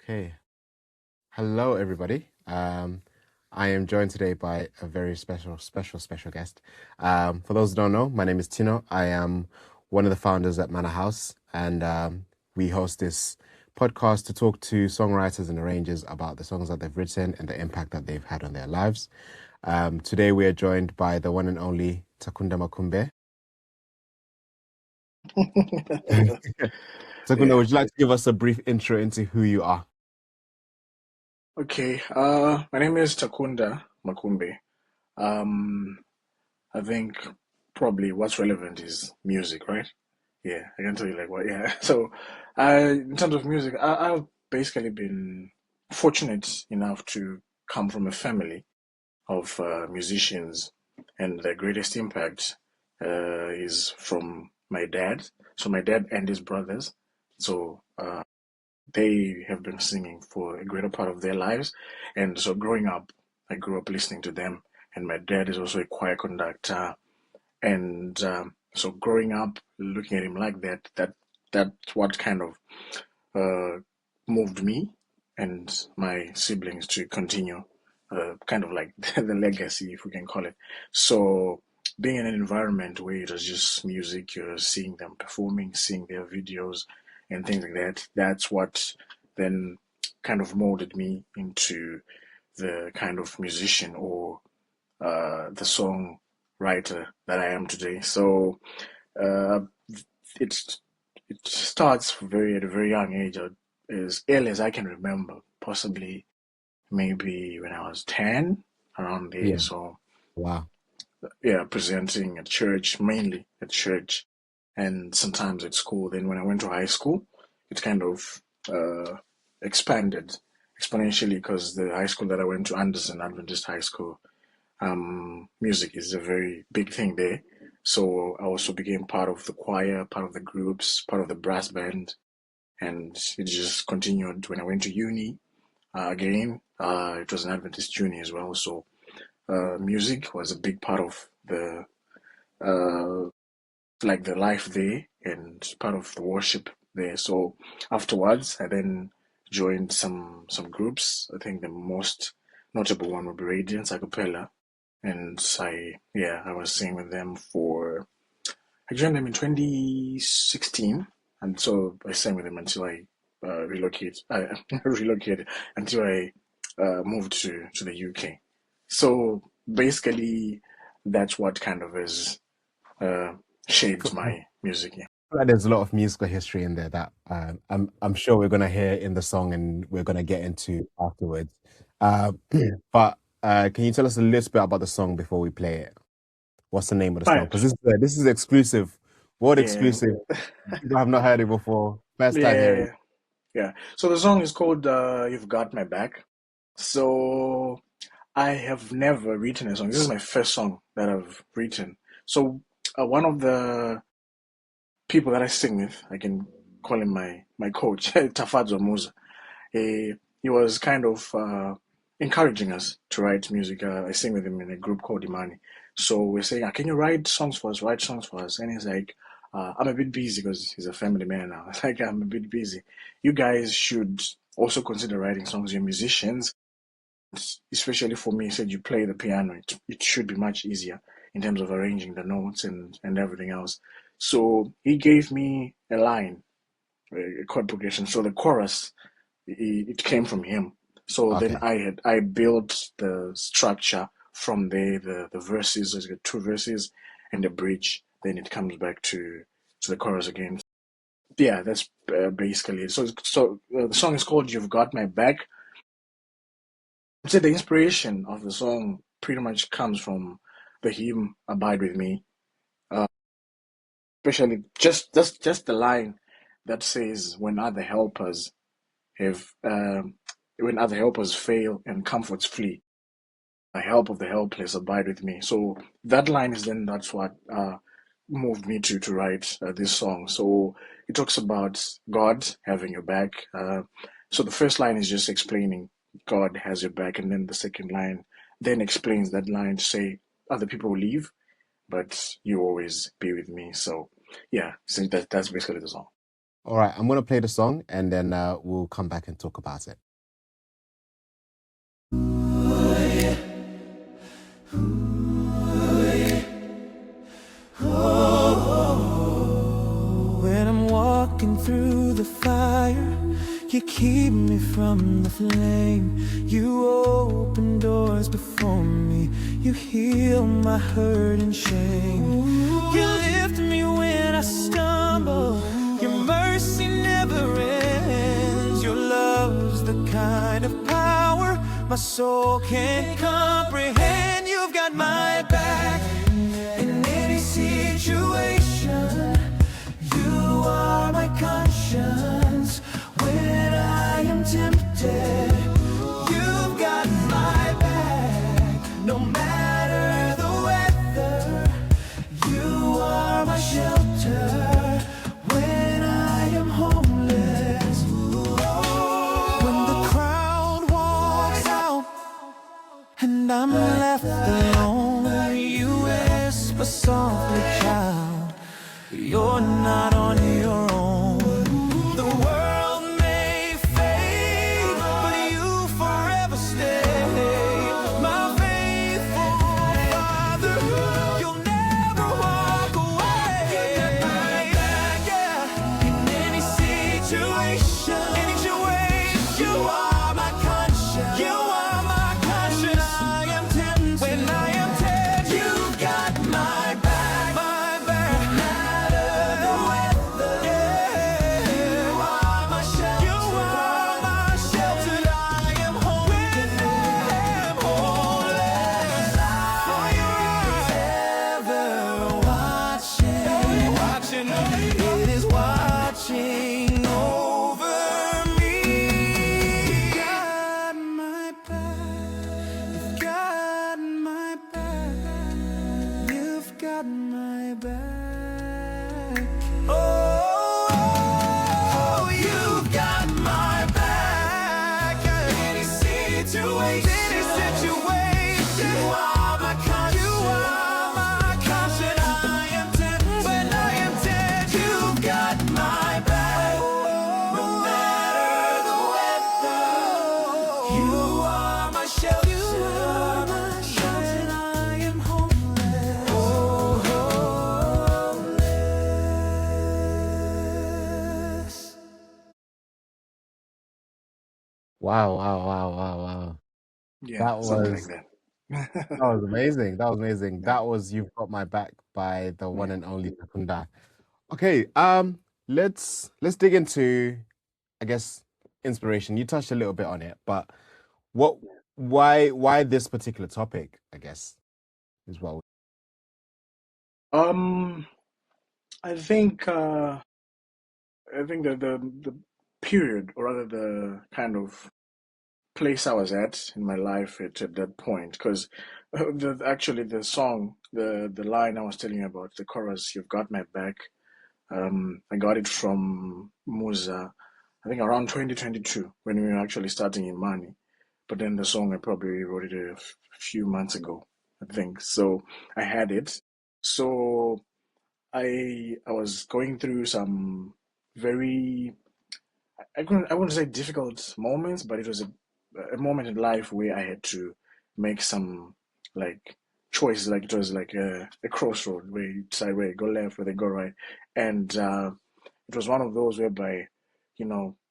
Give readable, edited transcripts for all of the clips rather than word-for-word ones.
Okay. Hello, everybody. I am joined today by a very special guest. For those who don't know, my name is Tino. I am one of the founders at Manor House, and we host this podcast to talk to songwriters and arrangers about the songs that they've written and the impact that they've had on their lives. Today, we are joined by the one and only Takunda Makumbe. Takunda, Yeah. would you like to give us a brief intro into who you are? Okay. My name is Takunda Makumbe. Um, I think probably what's relevant is music, right? Yeah, I can tell you like what. Yeah. So, in terms of music, I've basically been fortunate enough to come from a family of musicians, and the greatest impact is from my dad. So my dad and his brothers. So they have been singing for a greater part of their lives. And so growing up, I grew up listening to them. And my dad is also a choir conductor. And so growing up, looking at him like that's what kind of uh, moved me and my siblings to continue kind of like the legacy, if we can call it. So being in an environment where it was just music, you're seeing them performing, seeing their videos and things like that, that's what then kind of molded me into the kind of musician or the songwriter that I am today. So uh, it's it starts very at a very young age, or as early as I can remember, possibly maybe when I was 10, around there. Yeah. So Wow. yeah, presenting at church, mainly at church, and sometimes at school. Then when I went to high school, it kind of expanded exponentially because the high school that I went to, Anderson Adventist High School, music is a very big thing there. So I also became part of the choir, part of the groups, part of the brass band, and it just continued when I went to uni. Again, it was an Adventist uni as well, so music was a big part of the uh, like the life there and part of the worship there. So afterwards, I then joined some groups. I think the most notable one would be Radiance a cappella, and I was singing with them for I joined them in 2016, and so I sang with them until I relocated. I relocated until I moved to the UK. So basically, that's what kind of has uh, shaped my music. Yeah. Like there's a lot of musical history in there that I'm sure we're gonna hear in the song and we're gonna get into afterwards. Uh, but can you tell us a little bit about the song before we play it? What's the name of the song? Right. Because this is exclusive, world Yeah. exclusive. People have not heard it before. First time hearing. Yeah. Yeah. So the song is called "You've Got My Back." So I have never written a song. This is my first song that I've written. So one of the people that I sing with, I can call him my coach, Tafadzo Musa. He was kind of encouraging us to write music. I sing with him in a group called Imani. So we're saying, can you write songs for us? Write songs for us. And he's like, I'm a bit busy because he's a family man now. It's like, I'm a bit busy. You guys should also consider writing songs. You're musicians, especially for me. He said, you play the piano. It should be much easier in terms of arranging the notes and everything else. So he gave me a line, a chord progression. So the chorus it came from him. So then Okay. I built the structure from there, the verses, there's got two verses and a bridge. Then it comes back to the chorus again. Yeah, that's basically it. So the song is called "You've Got My Back." I'd say the inspiration of the song pretty much comes from the hymn "Abide with Me," uh, especially just the line that says, have um, when other helpers fail and comforts flee, the help of the helpless abide with me. So that line is then that's what moved me to write this song. So it talks about God having your back. So the first line is just explaining God has your back, and then the second line then explains that line to say other people will leave, but you always be with me. So yeah, so that's basically the song. All right, I'm gonna play the song and then we'll come back and talk about it. When I'm walking through the fire, you keep me from the flame. You open doors before me. You heal my hurt and shame. You lift me when I stumble. Your mercy never ends. Your love's the kind of power my soul can't comprehend. You've got my back in any situation. You are my conscience when I am tempted. You've got my back, no matter the weather. You are my shelter when I am homeless. When the crowd walks out and I'm left alone, you whisper softly, child, you're not on your own. The world may fade, but you forever stay. My faithful father, you'll never walk away. Get my back, yeah. In any situation, you are my conscience. You are my conscience. I am tempted. When I am tempted, you got my back, my back. No matter the weather, yeah. You are my shelter. You are my shelter. I am home. When I am homeless, for your eyes ever watching, it is watching over me. Got my back. You've got my back. You've got my back. Oh, you've got my back. Any situation, you are my conscience. You are my conscience. I am tempted. When I am tempted, you've got my back. No matter the weather, you are my shelter. You are my shelter. I am homeless. Homeless. Wow, wow, wow, wow, wow. Yeah, That something like was that. that was amazing. That was amazing. Yeah, That was You've Got My Back by the one yeah. and only Takunda. Okay, let's dig into, I guess, inspiration. You touched a little bit on it, but what why this particular topic, I guess, is what Um, I think that the period, or rather the kind of place I was at in my life at that point, because actually the song, the line I was telling you about, the chorus, "You've got my back." I got it from Musa, I think around 2022 when we were actually starting in Mani. But then the song I probably wrote it a few months ago, I think. So I had it. So I was going through some very, I wouldn't say difficult moments, but it was a moment in life where I had to make some like choices. Like it was like a crossroad where you decide where you go left, where they go right, and it was one of those whereby,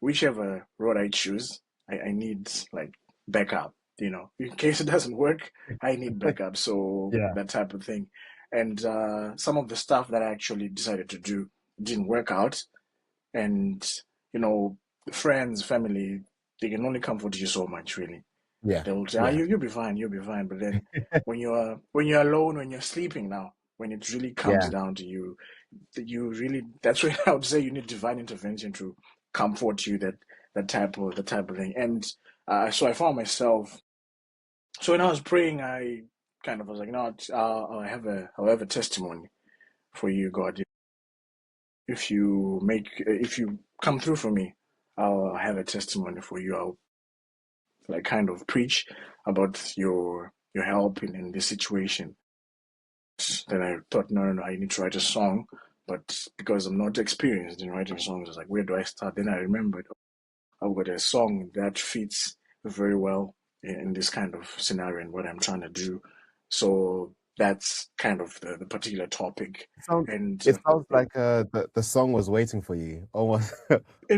whichever road I choose, I need like backup. In case it doesn't work, I need backup. So Yeah. that type of thing, and some of the stuff that I actually decided to do didn't work out, and you know friends, family, they can only comfort you so much, really. Yeah. They will say, Yeah. you'll be fine, you'll be fine. But then when you're alone, when you're sleeping now, when it really comes Yeah. down to you, you really, that's when I would say you need divine intervention to comfort you, that type of thing. And so I found myself, so when I was praying, I kind of was like, I'll have a testimony for you, God. If you come through for me, I'll have a testimony for you. I'll like kind of preach about your help in this situation. Then I thought, no, no, no, I need to write a song but because I'm not experienced in writing songs, it's like, where do I start? Then I remembered, I've got a song that fits very well in this kind of scenario and what I'm trying to do. So that's kind of the particular topic. It sounds, And it sounds like the song was waiting for you, almost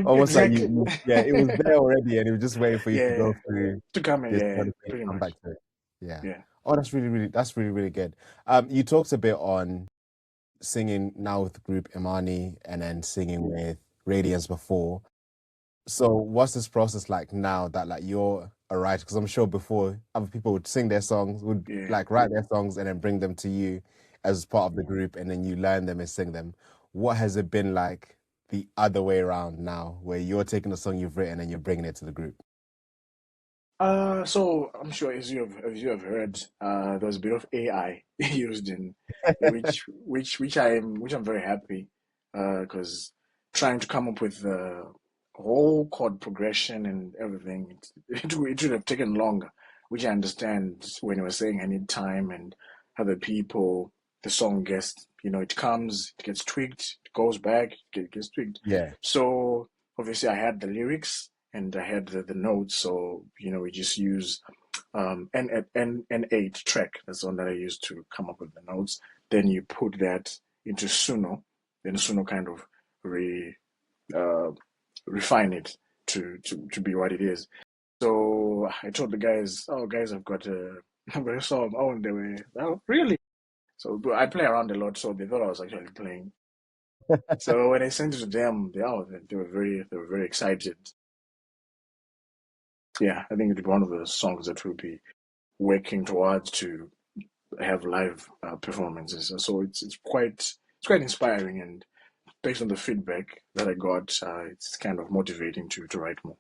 almost like exactly, yeah, it was there already, and it was just waiting for you to go yeah, through to come in, this yeah, kind of thing, pretty come back much, to it. Yeah. yeah, Oh, that's really good. You talked a bit on singing now with the group Imani and then singing with Radiance before. So what's this process like now that like you're a writer? Because I'm sure before other people would sing their songs, would yeah. like write their songs and then bring them to you as part of the group, and then you learn them and sing them. What has it been like the other way around now, where you're taking a song you've written and you're bringing it to the group? So I'm sure as you have heard, there was a bit of AI used in which I'm very happy, because trying to come up with the whole chord progression and everything, it should have taken longer, which I understand when you were saying I need time and other people, the song gets, it comes, it gets tweaked, it goes back, it gets tweaked. Yeah, So obviously I had the lyrics and I had the notes. So, we just use N8 track. That's the one that I used to come up with the notes. Then you put that into Suno. Then Suno kind of uh, refine it to be what it is. So I told the guys, oh, guys, I've got a song. Oh, and they were, oh, really? So but I play around a lot, so they thought I was actually playing. So when I sent it to them, they were very excited. Yeah, I think it'd be one of the songs that we'll be working towards to have live performances. So it's quite inspiring, and based on the feedback that I got, it's kind of motivating to write more.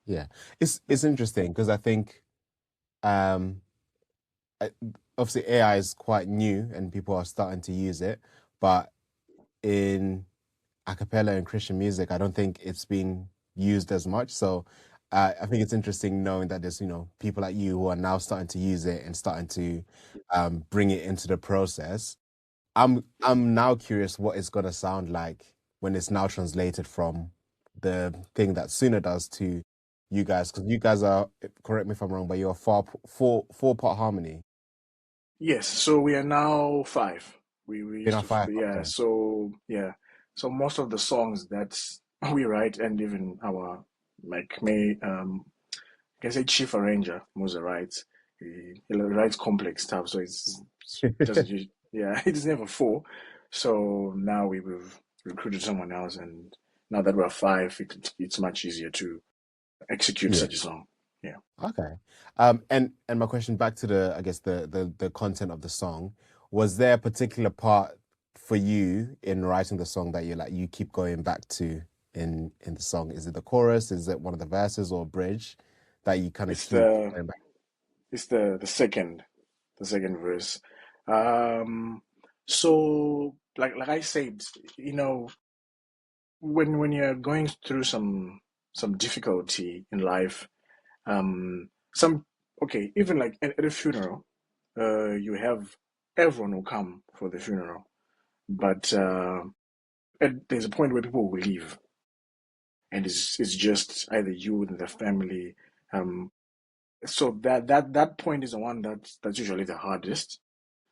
yeah. It's interesting because I think um I- obviously AI is quite new and people are starting to use it, but in a cappella and Christian music, I don't think it's been used as much. So I think it's interesting knowing that there's, people like you who are now starting to use it and starting to bring it into the process. I'm now curious what it's gonna sound like when it's now translated from the thing that Suna does to you guys, because you guys are, correct me if I'm wrong, but you're four part harmony. Yes, so we are now five. We You're used not to, five, yeah. okay. So yeah, so most of the songs that we write, and even our like me, I can say chief arranger, Musa writes. He writes complex stuff, so it doesn't yeah, it is never four. So now we've recruited someone else, and now that we're five, it's much easier to execute Yeah. such a song. Yeah. Okay. And my question back to the, I guess the content of the song, was there a particular part for you in writing the song that you keep going back to in the song? Is it the chorus? Is it one of the verses or bridge that you kind of It's keep the going back? it's the second verse. Um, so like I said, you know, when you're going through some difficulty in life, some okay, even like at a funeral, you have everyone will come for the funeral, but there's a point where people will leave, and it's just either you and the family. Um, so that point is the one that's usually the hardest.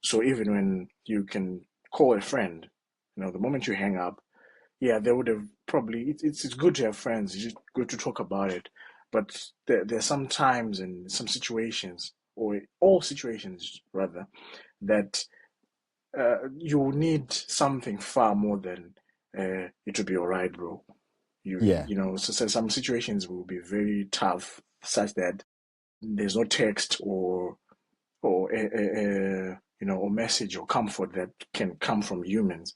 So even when you can call a friend, the moment you hang up, yeah, they would have probably. It's good to have friends. It's just good to talk about it. But there's some times and some situations, or all situations rather, that you need something far more than it will be all right, bro. Yeah. So some situations will be very tough, such that there's no text or or message or comfort that can come from humans,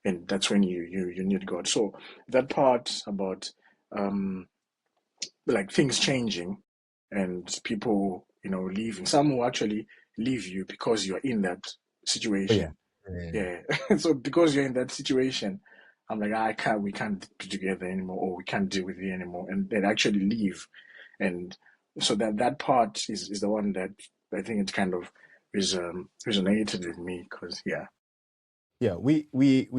and that's when you need God. So that part about um like things changing and people leaving, some will actually leave you because you're in that Oh yeah. situation. Yeah. Yeah. So because you're in that situation, I'm like, we can't be together anymore, or we can't deal with you anymore, and they actually leave. And so that part is the one that I think it kind of resonated with me, because yeah. Yeah, we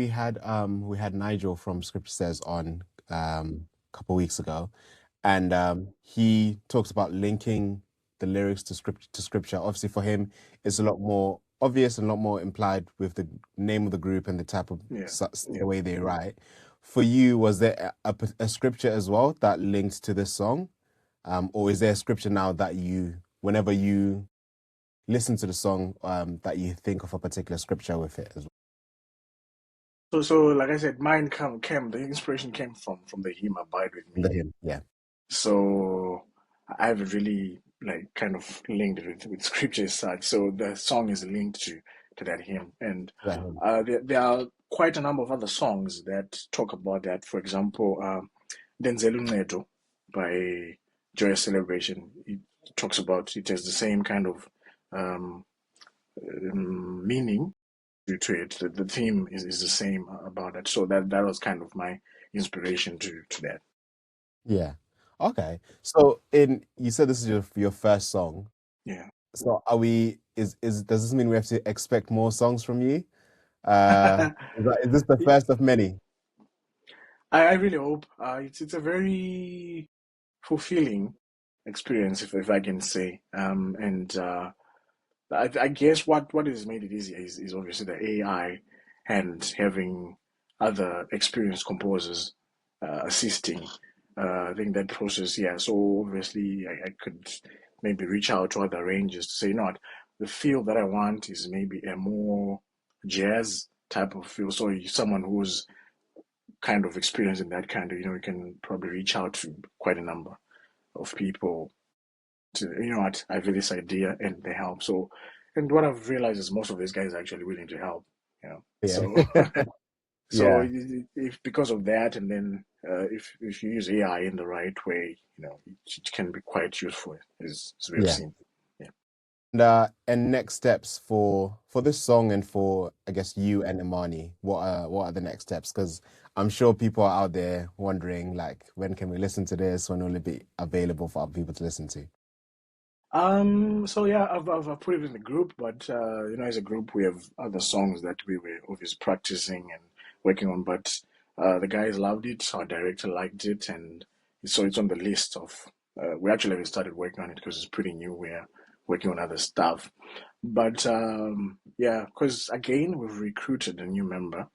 had Nigel from Scripture Says on a couple weeks ago, and he talks about linking the lyrics to scripture. Obviously, for him, it's a lot more obvious and a lot more implied with the name of the group and the type of Yeah, the yeah. way they write. For you, was there a scripture as well that linked to this song, or is there a scripture now that whenever you listen to the song, that you think of a particular scripture with it as So like I said, mine came the inspiration came from the hymn "Abide with well? Me." Him, yeah, So I haven't really like kind of linked it with scripture as such. So the song is linked to that hymn, and that him. there are quite a number of other songs that talk about that. For example, "Denzelu Uncedo" by Joyous Celebration. It talks about it has the same kind of um, meaning to it. The theme is the same about it. So that was kind of my inspiration to that. Yeah. Okay. So in you said this is your first song. Yeah. So are we is does this mean we have to expect more songs from you? Is this the first of many? I really hope it's a very fulfilling experience, if I can say. And I guess what has made it easy is obviously the AI and having other experienced composers assisting. I think that process, yeah. So obviously, I could maybe reach out to other arrangers to say, you know what, the feel that I want is maybe a more jazz type of feel. So someone who's kind of experienced in that kind of, you can probably reach out to quite a number of people to, you know what, I have this idea and they help. So, and what I've realized is most of these guys are actually willing to help. Yeah. So, so Yeah. if because of that, and then if you use AI in the right way, it can be quite useful, as we have Yeah. seen. Yeah. And next steps for this song and for I guess you and Imani, what are the next steps? Because I'm sure people are out there wondering like when can we listen to this? When will it be available for other people to listen to? So yeah, I've put it in the group, but as a group, we have other songs that we were obviously practicing and working on. But the guys loved it, our director liked it, and so it's on the list of. We actually haven't started working on it because it's pretty new. We're working on other stuff, but yeah, because again, we've recruited a new member,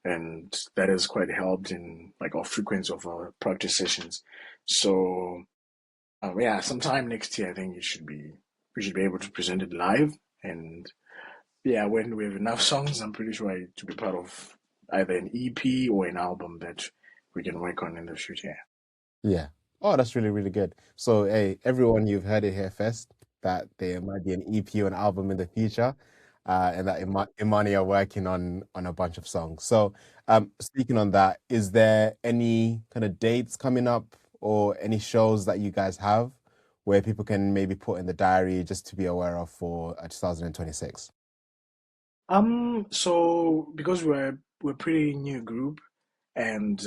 and that has quite helped in like our frequency of our practice sessions. So. Yeah, sometime next year, I think we should be able to present it live. And yeah, when we have enough songs, I'm pretty sure to be part of either an EP or an album that we can work on in the future. Yeah. Oh, that's really, really good. So, hey, everyone, you've heard it here first that there might be an EP or an album in the future, and that Imani are working on a bunch of songs. So, speaking on that, is there any kind of dates coming up or any shows that you guys have where people can maybe put in the diary just to be aware of for 2026? So because we're pretty new group, and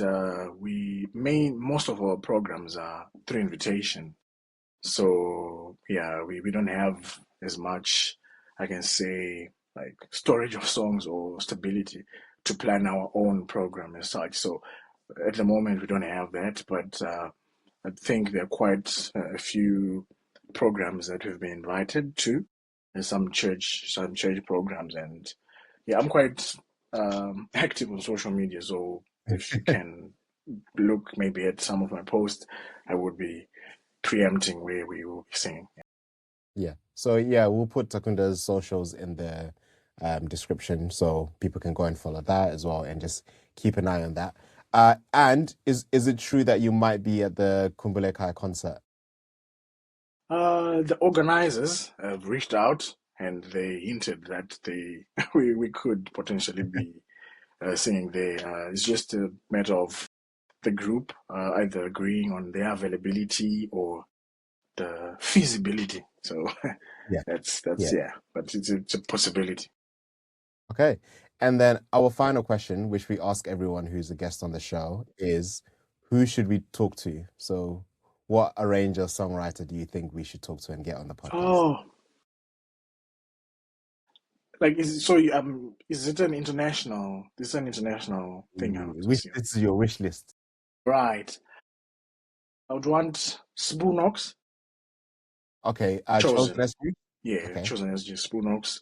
we main most of our programs are through invitation. So yeah, we don't have as much, I can say, like storage of songs or stability to plan our own program as such. So at the moment we don't have that, but I think there are quite a few programs that we've been invited to, and some church programs, and yeah, I'm quite active on social media. So if you can look maybe at some of my posts, I would be preempting where we will be singing. Yeah. So yeah, we'll put Takunda's socials in the description so people can go and follow that as well and just keep an eye on that. And is it true that you might be at the Kumbule Kai concert? The organizers have reached out and they hinted that we could potentially be singing there. It's just a matter of the group either agreeing on their availability or the feasibility. So Yeah. that's Yeah. yeah, but it's a possibility. Okay. And then our final question, which we ask everyone who's a guest on the show, is who should we talk to? So what arranger, songwriter do you think we should talk to and get on the podcast? Oh, Like, is it an international? This is an international thing, I would Wish assume. this is your wish list. Right. I would want Spoonox Okay, chosen chosen. as you. Yeah, Okay, chosen as just Spoonox.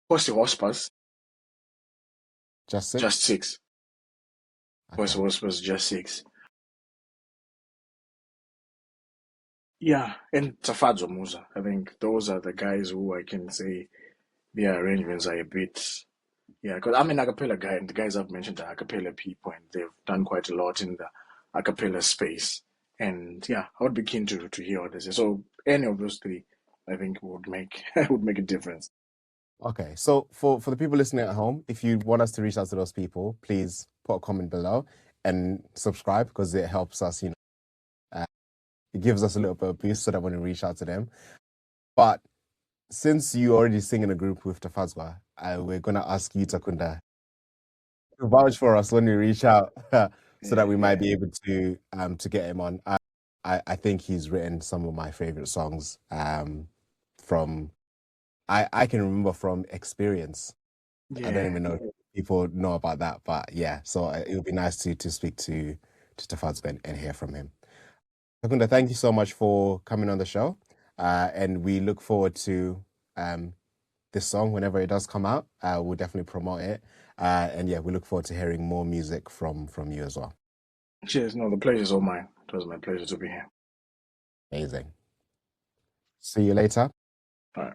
Pussy Hospice, just just six. six. Pussy Okay, Hospice, just six. Yeah, and Tafadzo Musa. I think those are the guys who I can say their arrangements are a bit. Yeah, because I'm an a cappella guy, and the guys I've mentioned are a cappella people, and they've done quite a lot in the a cappella space. And yeah, I would be keen to hear what they say. So any of those three, I think would make would make a difference. okay. So for the people listening at home, if you want us to reach out to those people, please put a comment below and subscribe because it helps us. It gives us a little bit of boost so that when we reach out to them. But since you already sing in a group with Tafazwa, we're gonna ask you, Takunda, to vouch for us when we reach out, so that Yeah, we might yeah, be able to get him on. I think he's written some of my favorite songs from I can remember from experience. I don't yeah. even know if people know about that, but yeah. So it would be nice to speak to Tafazwa and hear from him. Takunda, thank you so much for coming on the show, and we look forward to um, this song whenever it does come out. We'll definitely promote it, and yeah, we look forward to hearing more music from you as well. Cheers. No, the pleasure's all mine. It was my pleasure to be here. Amazing. See you later. All right.